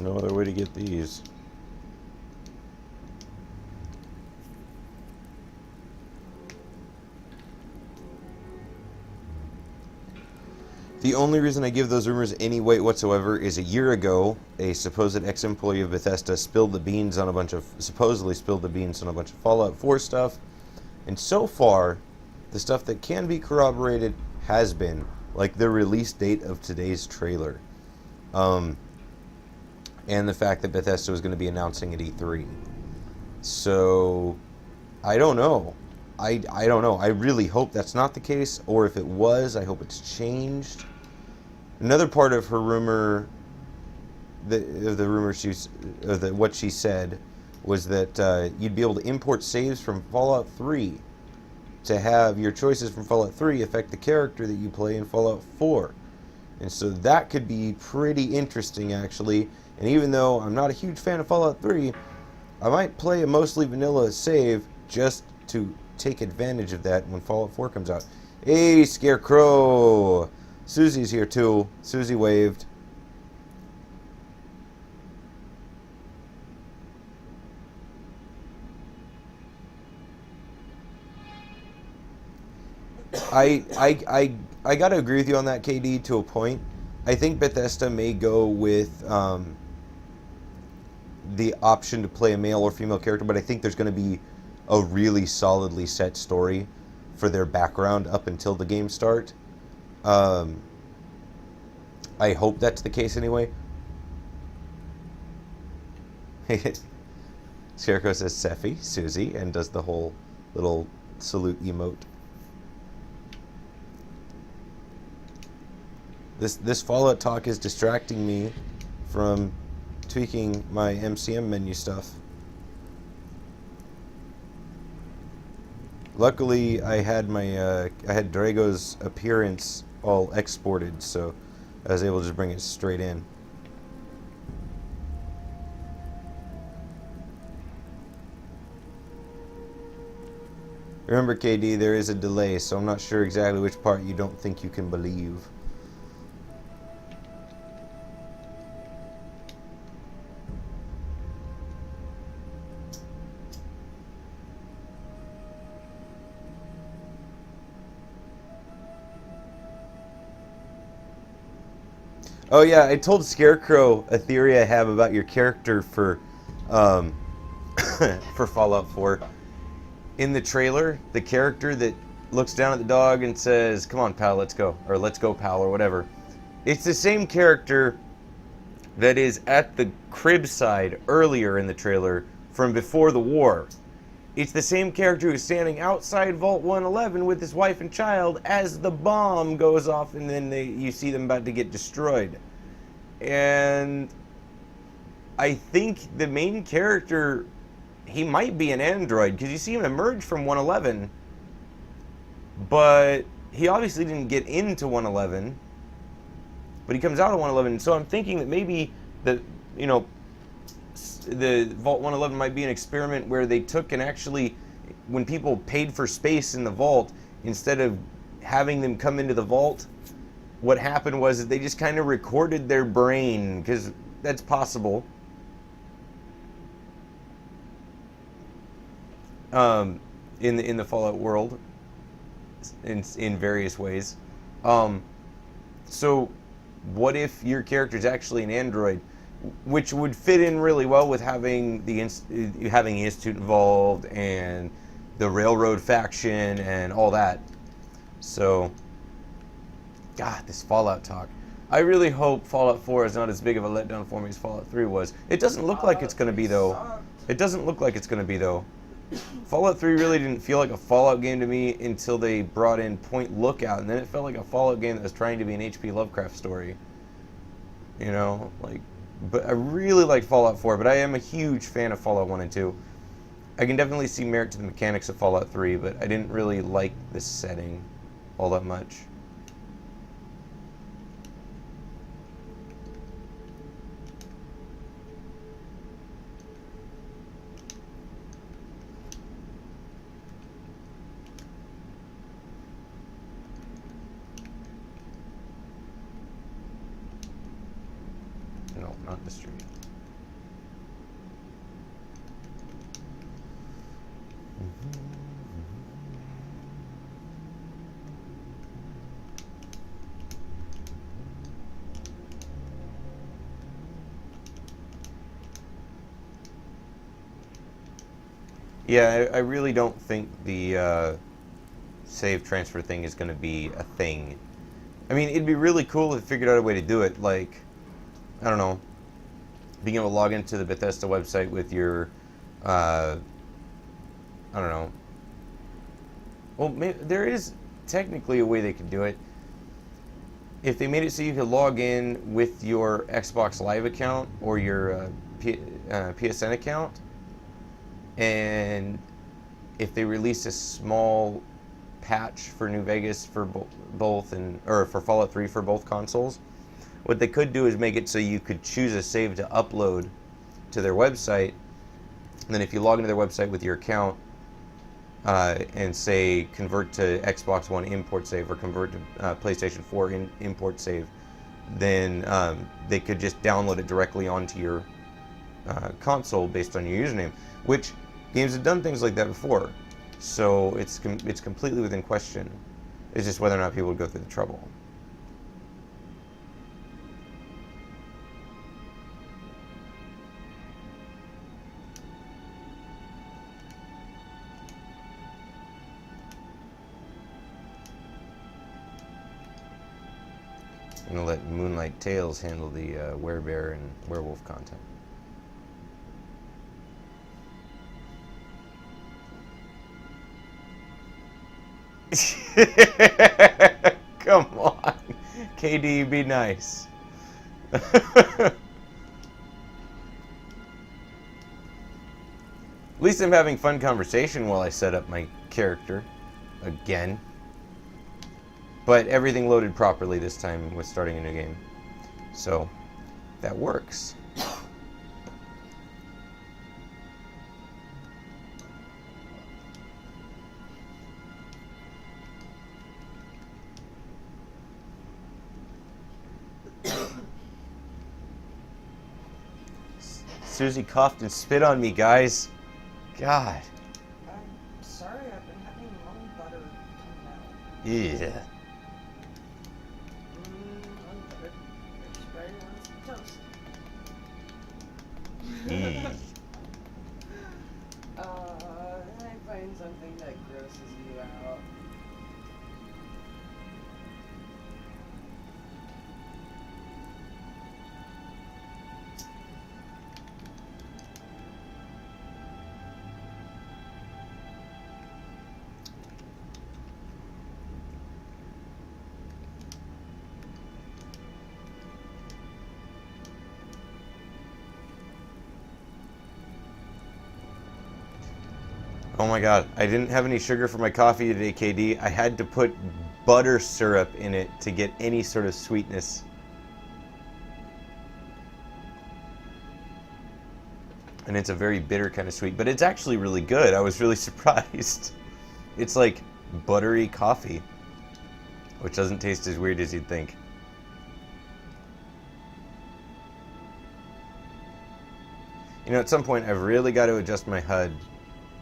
no other way to get these. The only reason I give those rumors any weight whatsoever is a year ago, a supposed ex-employee of Bethesda supposedly spilled the beans on a bunch of Fallout 4 stuff. And so far, the stuff that can be corroborated has been, like the release date of today's trailer. And the fact that Bethesda was going to be announcing at E3. So, I don't know. I don't know. I really hope that's not the case, or if it was, I hope it's changed. Another part of her rumor, what she said, was that you'd be able to import saves from Fallout 3 to have your choices from Fallout 3 affect the character that you play in Fallout 4. And so that could be pretty interesting, actually. And even though I'm not a huge fan of Fallout 3, I might play a mostly vanilla save just to take advantage of that when Fallout 4 comes out. Hey, Scarecrow! Susie's here too. Susie waved. I gotta agree with you on that, KD, to a point. I think Bethesda may go with the option to play a male or female character, but I think there's going to be a really solidly set story for their background up until the game start. I hope that's the case anyway. Scarecrow says Seffi, Susie, and does the whole little salute emote. This Fallout talk is distracting me from tweaking my MCM menu stuff. Luckily, I had Drago's appearance all exported, so I was able to just bring it straight in. Remember, KD, there is a delay, so I'm not sure exactly which part you don't think you can believe. Oh yeah, I told Scarecrow a theory I have about your character for for Fallout 4. In the trailer, the character that looks down at the dog and says, "Come on, pal, let's go," or "Let's go, pal," or whatever. It's the same character that is at the crib side earlier in the trailer from before the war. It's the same character who's standing outside Vault 111 with his wife and child as the bomb goes off, and then you see them about to get destroyed. And I think the main character, he might be an android, because you see him emerge from 111, but he obviously didn't get into 111, but he comes out of 111, so I'm thinking that maybe the Vault 111 might be an experiment where they took and actually, when people paid for space in the vault, instead of having them come into the vault, what happened was that they just kind of recorded their brain, because that's possible. In the Fallout world, in various ways. So what if your character is actually an android, which would fit in really well with having the Institute involved and the Railroad faction and all that. So, God, this Fallout talk. I really hope Fallout 4 is not as big of a letdown for me as Fallout 3 was. It doesn't look like it's going to be, though. It doesn't look like it's going to be, though. Fallout 3 really didn't feel like a Fallout game to me until they brought in Point Lookout, and then it felt like a Fallout game that was trying to be an H.P. Lovecraft story. You know, like... But I really liked Fallout 4, but I am a huge fan of Fallout 1 and 2. I can definitely see merit to the mechanics of Fallout 3, but I didn't really like the setting all that much. No, not the street. Yeah, I really don't think the save transfer thing is going to be a thing. I mean, it'd be really cool if they figured out a way to do it. Like, I don't know, being able to log into the Bethesda website with your, I don't know. Well, maybe, there is technically a way they could do it. If they made it so you could log in with your Xbox Live account or your PSN account, and if they release a small patch for New Vegas for both or for Fallout 3 for both consoles, what they could do is make it so you could choose a save to upload to their website, and then if you log into their website with your account and say convert to Xbox One import save or convert to PlayStation 4 import save, then they could just download it directly onto your console based on your username, which games have done things like that before. So it's completely within question. It's just whether or not people would go through the trouble. I'm going to let Moonlight Tales handle the werebear and werewolf content. Come on. KD, be nice. At least I'm having fun conversation while I set up my character again. But everything loaded properly this time with starting a new game. So, that works. Susie coughed and spit on me, guys. God. I'm sorry, I've been having lung butter coming out. Yeah. Lung butter. Spray on some toast. Yeah. I find something that grosses you out. Oh my god, I didn't have any sugar for my coffee today, KD. I had to put butter syrup in it to get any sort of sweetness. And it's a very bitter kind of sweet, but it's actually really good. I was really surprised. It's like buttery coffee, which doesn't taste as weird as you'd think. You know, at some point I've really got to adjust my HUD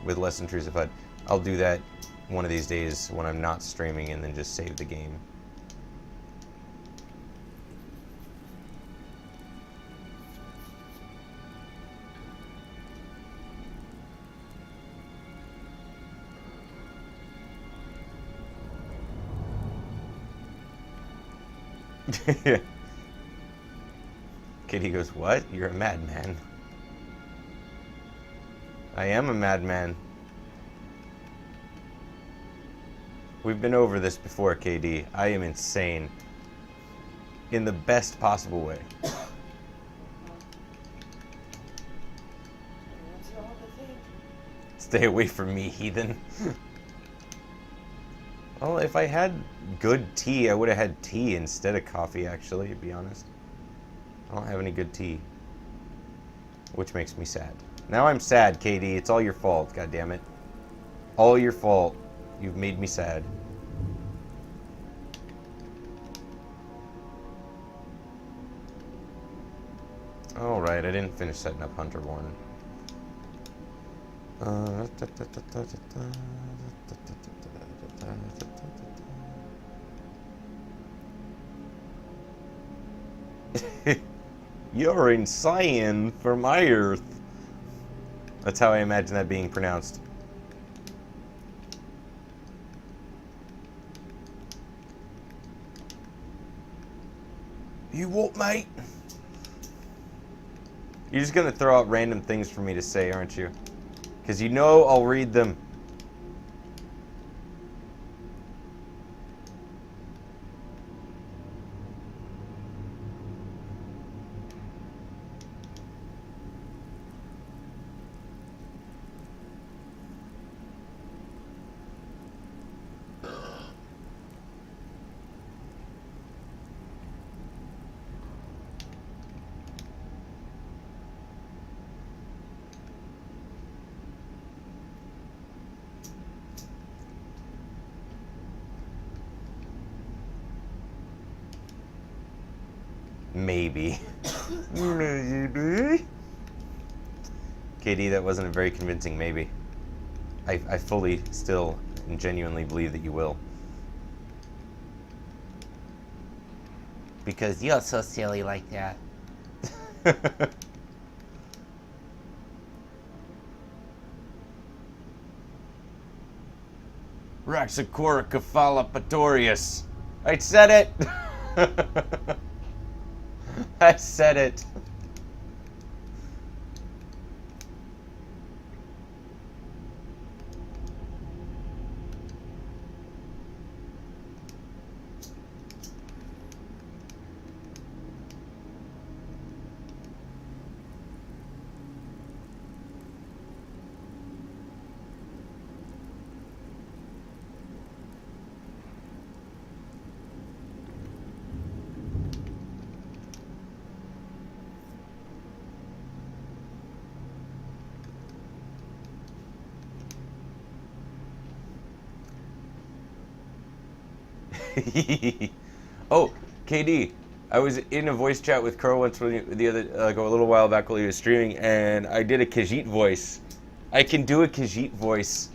with less intrusive HUD. I'll do that one of these days when I'm not streaming and then just save the game. Kitty goes, "What? You're a madman." I am a madman. We've been over this before, KD. I am insane. In the best possible way. That's all the thing. Stay away from me, heathen. Well, if I had good tea, I would have had tea instead of coffee, actually, to be honest. I don't have any good tea. Which makes me sad. Now I'm sad, KD. It's all your fault, goddammit. All your fault. You've made me sad. Alright, I didn't finish setting up Hunter 1. You're insane for my Earth. That's how I imagine that being pronounced. You what, mate? You're just gonna throw out random things for me to say, aren't you? Because you know I'll read them. Maybe. Maybe. KD, that wasn't a very convincing maybe. I fully, still, and genuinely believe that you will. Because you're so silly like that. Raxacora Kefala Patorius. I said it! I said it. Oh, KD, I was in a voice chat with Crow once the other like a little while back while he was streaming, and I did a Khajiit voice. I can do a Khajiit voice.